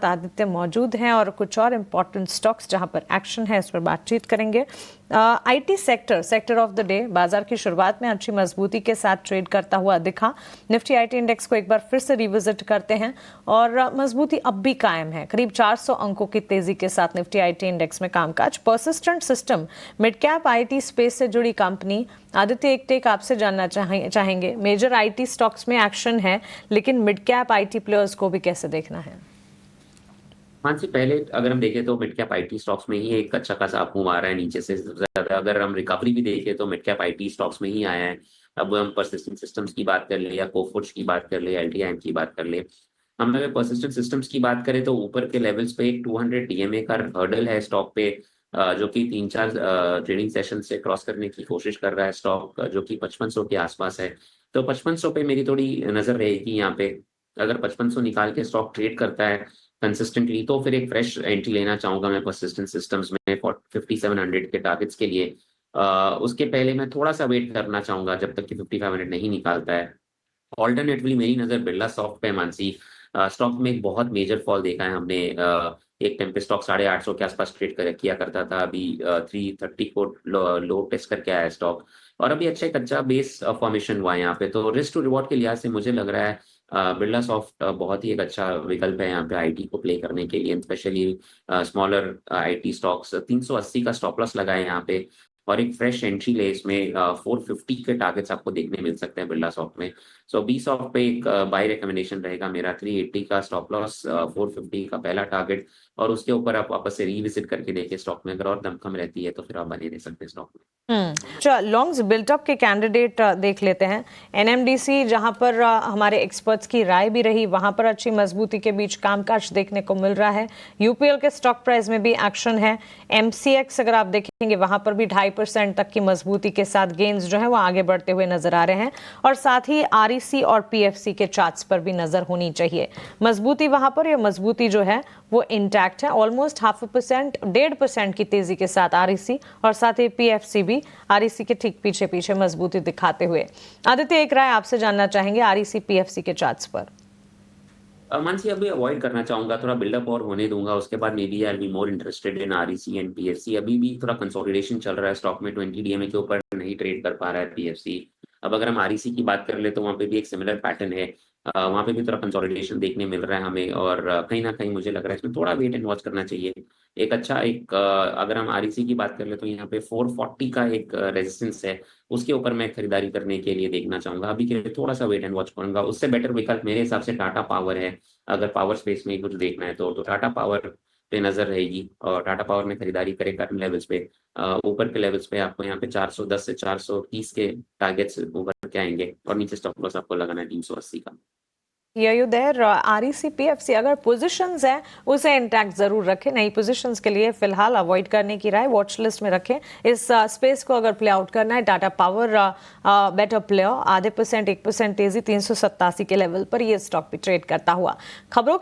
आदित्य मौजूद हैं और कुछ और इम्पोर्टेंट स्टॉक्स जहां पर एक्शन है इस पर बातचीत करेंगे। IT sector of the day बाजार की शुरुआत में अच्छी मजबूती के साथ ट्रेड करता हुआ दिखा। निफ्टी आईटी इंडेक्स को एक बार फिर से रिविजिट करते हैं और मजबूती अब भी कायम है। करीब 400 अंकों की तेजी के साथ निफ्टी आईटी इंडेक्स में कामकाज। Persistent system mid cap IT space से जुड़ी कंपनी। आदित्य, एक टेक आपसे जानना चाहेंगे, मेजर आईटी स्टॉक्स में एक्शन है लेकिन मिड कैप आईटी प्लेयर्स को भी कैसे देखना है? हाँ जी, पहले अगर हम देखें तो मिड कैप आईटी स्टॉक्स में ही एक अच्छा खासा अप मूव आ रहा है नीचे से सबसे ज्यादा। अगर हम रिकवरी भी देखें तो मिड कैप आईटी स्टॉक्स में ही आया है। अब हम परसिस्टेंट सिस्टम्स की बात कर ले या कोफोर्ज की बात कर ले, एलटीआईएम की बात कर ले। हम अगर परसिस्टेंट सिस्टम्स की बात करें तो ऊपर के लेवल्स पे एक 200 डीएमए का हर्डल है स्टॉक पे, जो कि 3-4 ट्रेडिंग सेशन से क्रॉस करने की कोशिश कर रहा है स्टॉक, जो कि 5500 के आसपास है। तो 5500 पे मेरी थोड़ी नजर रहेगी यहाँ पे। अगर 5500 निकाल के स्टॉक ट्रेड करता है कंसिस्टेंटली तो फिर एक फ्रेश एंट्री लेना चाहूंगा मैं परसिस्टेंट सिस्टम्स में 5700 के टारगेट्स के लिए। उसके पहले मैं थोड़ा सा वेट करना चाहूंगा जब तक कि 5500 नहीं निकालता है। ऑल्टरनेटली मेरी नजर बिरला सॉफ्ट पे है, मानसी। स्टॉक में एक बहुत मेजर फॉल देखा है हमने। एक टाइम पे स्टॉक 850 के आसपास ट्रेड किया करता था, अभी 330 को लो टेस्ट करके आया है स्टॉक। और अभी अच्छा बेस फॉर्मेशन हुआ है यहाँ पे, तो रिस्क टू रिवॉर्ड के लिहाज से मुझे लग रहा है बिरला सॉफ्ट बहुत ही एक अच्छा विकल्प है यहाँ पे आईटी को प्ले करने के लिए, स्पेशली स्मॉलर आईटी स्टॉक्स। 380 का स्टॉप लॉस लगा है यहाँ पे और एक फ्रेश एंट्री ले इसमें 450 के टारगेट्स आपको देखने मिल सकते हैं बिरला सॉफ्ट में। सो बी सॉफ्ट पे एक बाय रिकमेंडेशन रहेगा मेरा। 380 का स्टॉप लॉस, 450 का पहला टारगेट, और उसके ऊपर आप वापस से रिविजिट करके देखिए स्टॉक में। अगर और दमखम रहती है तो फिर आप बने रह सकते हैं स्टॉक में। अच्छा, लॉन्ग्स बिल्टअप के कैंडिडेट देख लेते हैं। एनएमडीसी, जहां पर हमारे एक्सपर्ट्स की राय भी रही, वहां पर अच्छी मजबूती के बीच कामकाज देखने को मिल रहा है। यूपीएल के स्टॉक प्राइस में भी एक्शन है। एमसीएक्स अगर आप देखेंगे वहां पर भी 2.5% तक की मजबूती के साथ गेंस जो है वो आगे बढ़ते हुए नजर आ रहे हैं। और साथ ही आरईसी और पीएफसी के चार्ट्स पर भी नजर होनी चाहिए। मजबूती वहां पर, यह मजबूती जो है वो इंटैक्ट है। ऑलमोस्ट 0.5%, 1.5% की तेजी के साथ आरईसी और साथ ही पीएफसी भी आरईसी के ठीक पीछे पीछे मजबूती दिखाते हुए। आदित्य, एक राय आपसे जानना चाहेंगे आरईसी पीएफसी के चार्ट्स पर। मानसी, अभी अवॉइड करना चाहूंगा, थोड़ा बिल्डअप और होने दूंगा, उसके बाद maybe I be more interested in REC and PFC. अभी भी थोड़ा कंसोलिडेशन चल रहा है स्टॉक में, 20 डीएमए के ऊपर नहीं ट्रेड कर पा रहा है पीएफसी। अब अगर हम आरईसी की बात कर ले तो वहाँ पे भी एक सिमिलर पैटर्न है। वहाँ पे भी थोड़ा कंसोलिडेशन देखने मिल रहा है हमें, और कहीं ना कहीं मुझे लग रहा है इसमें थोड़ा वेट एंड वॉच करना चाहिए। अगर हम आरईसी की बात कर ले तो यहाँ पे 440 का एक रेजिस्टेंस है, उसके ऊपर मैं खरीदारी करने के लिए देखना चाहूंगा। अभी के लिए थोड़ा सा वेट एंड वॉच करूंगा। उससे बेटर विकल्प मेरे हिसाब से टाटा पावर है। अगर पावर स्पेस में कुछ देखना है तो टाटा पावर पे नजर रहेगी, और टाटा पावर में खरीदारी करें करंट लेवल्स पे। ऊपर के लेवल्स पे आपको यहाँ पे 410 से 430 के टारगेट्स ऊपर के आएंगे, और नीचे स्टॉप लॉस आपको लगाना है 380 का। देयर आरईसी पीएफसी अगर पोजीशंस है उसे इंटैक्ट जरूर रखें, नई पोजीशंस के लिए फिलहाल अवॉइड करने की राय, वॉच लिस्ट में रखें। इस स्पेस को अगर प्ले आउट करना है, टाटा पावर बेटर प्ले, 0.5%, 1% तेजी 387 के लेवल पर यह स्टॉक भी ट्रेड करता हुआ। खबरों